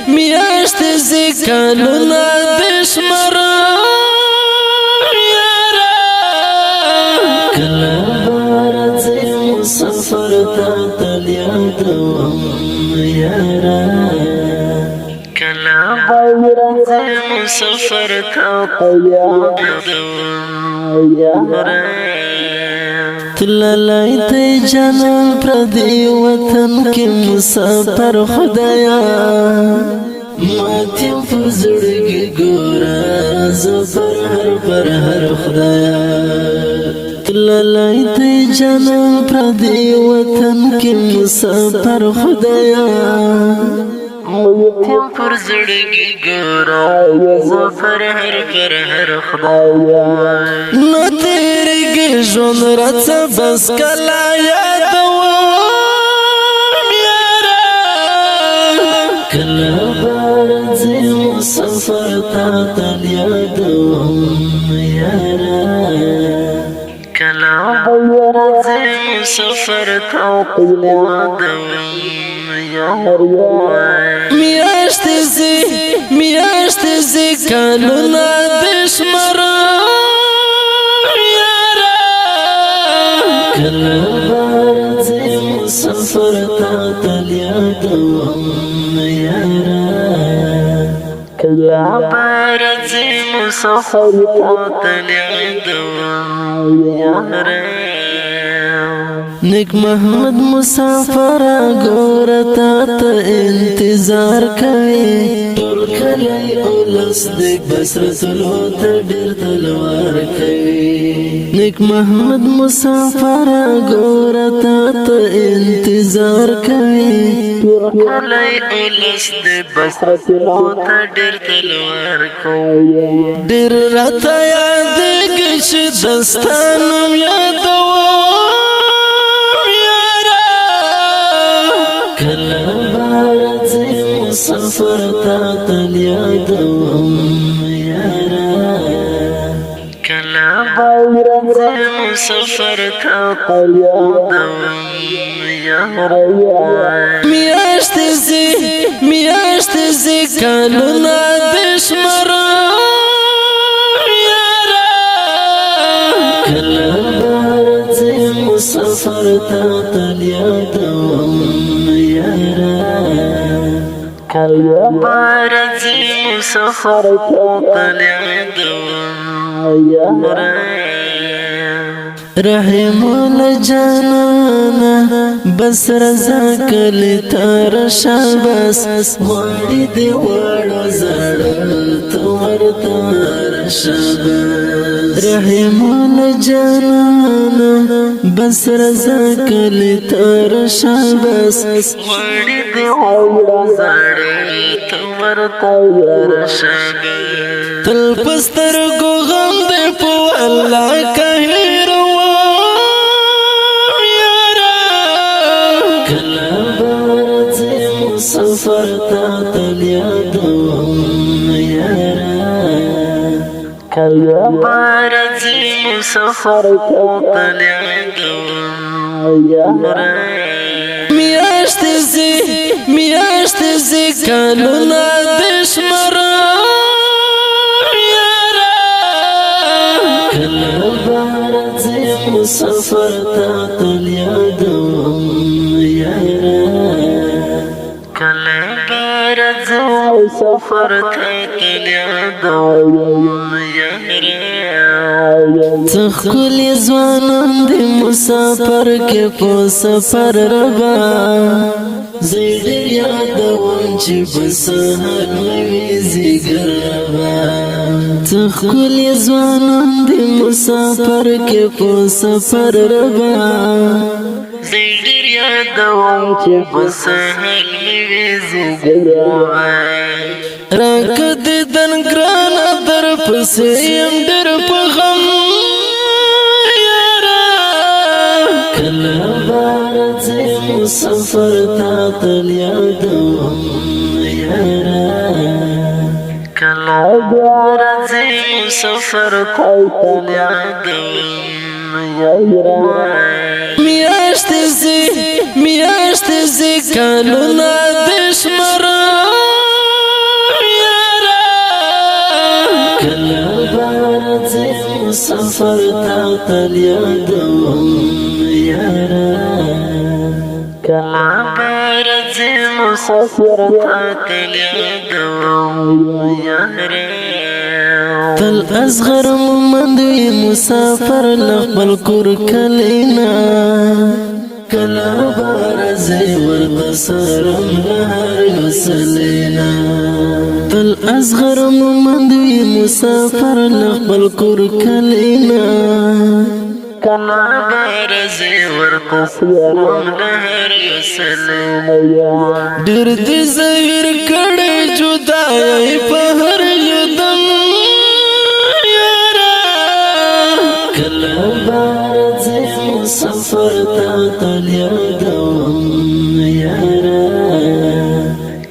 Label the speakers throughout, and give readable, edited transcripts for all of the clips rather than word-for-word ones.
Speaker 1: میاشت زی کلونا دشمر یارا کلا بارځي مسافر تا تل یادوم یارا کلا بارځي مسافر تا تل یادوم یارا تللای ته جانان پردی وطن کې مسافر خدایا ماتیم پر زړګي ګورا زفر هر خدایا تللای ته جانان پردی وطن کې مسافر خدایا ماتیم پر زړګي ګورا زفر هر خدایا نو ژوند راڅه بس کلا یادوم یارا کلا بارځي مسافر تا تل یادوم یارا کلا بارځي مسافر تا تل یادوم یارا میاشت زی کلونا دشمر کلا بارځي مسافر تا تل یادوم یارا کلا بارځي مسافر تا تل یادوم یارا نیک محمد مسافر ګور تا ته انتظار کوي ټول کلی اولس دې بس رسولو ته ډېر تلوار کوي نیک محمد مسافر ګور تا ته انتظار کوي ټول کلی اولس دې بس رسولو ته ډېر تلوار کوي ډېر راته یادېږي چې دستانم یادوم کلا بارځي مسافر تا تل یادوم یارا کلا بارځي مسافر تا تل یادوم یارا میاشت زی کلونا دشمر یارا کلا بارځي مسافر تا تل یادوم کلا بارځي مسافر تا تل یادوم یارا رحم الجنانا بس رضا کلی تر شابس وړي دی وړو زړه تور تر شابس رحم الجنانا بس رضا کلی تر شابس وړي دی وړو زړه تور تر شابس تل پستر کو غم دې په الله کهیر مسافر تا تل یادوم یارا کلا بارځي مسافر تا تل یادوم یارا میاشت زی کلونا دشمر یارا کلا بارځي مسافر تا تل یادوم یارا کلا بارځي مسافر تا تل یادوم یارا څخکلی ځوانان دې مسافر کې په سفر ربا زیډر یادوم چې بسهر وي زیګر ربا څخکلی ځوانان دې مسافر کې په سفر ربا زیډر یادوم چې بسهر وي زیګر ربا راکد دن ګران در پسې يم ډېر په غم یارا کلا بارځي مسافر تا تل یادوم یارا کلا بارځي مسافر تا تل یادوم یارا میاشت زی کلونا مسافر تا تل یادوم یارا کلا برځي مسافر تا تل یادوم یارا تل اصغر مندوي مسافر لخبل کور کلینا کلا برځي ورته سرم لهر وسلینا تل اصغر مندوي مسافر لخبل کور کلینا کلا برځي ورته سرم لهر وسلینا ډېر دې زهیر کړي جدای په هر یدم یارا کلا برځي مسافر تا تل یادوم یارا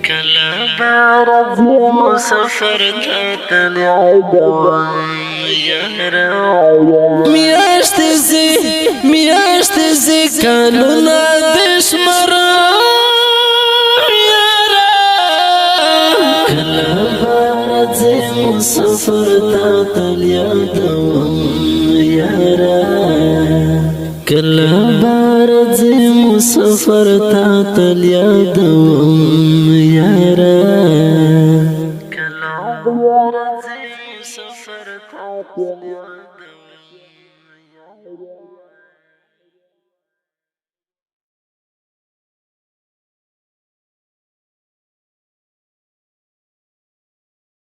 Speaker 1: کلا برځي مسافر تا تل یادوم یارا میاشت زی کلونه دشمر یارا کلا برځي مسافر تا تل یادوم یارا کلا برځي مسافر تا تل یادوم یارا کلا برځي مسافر تا تل یادوم یارا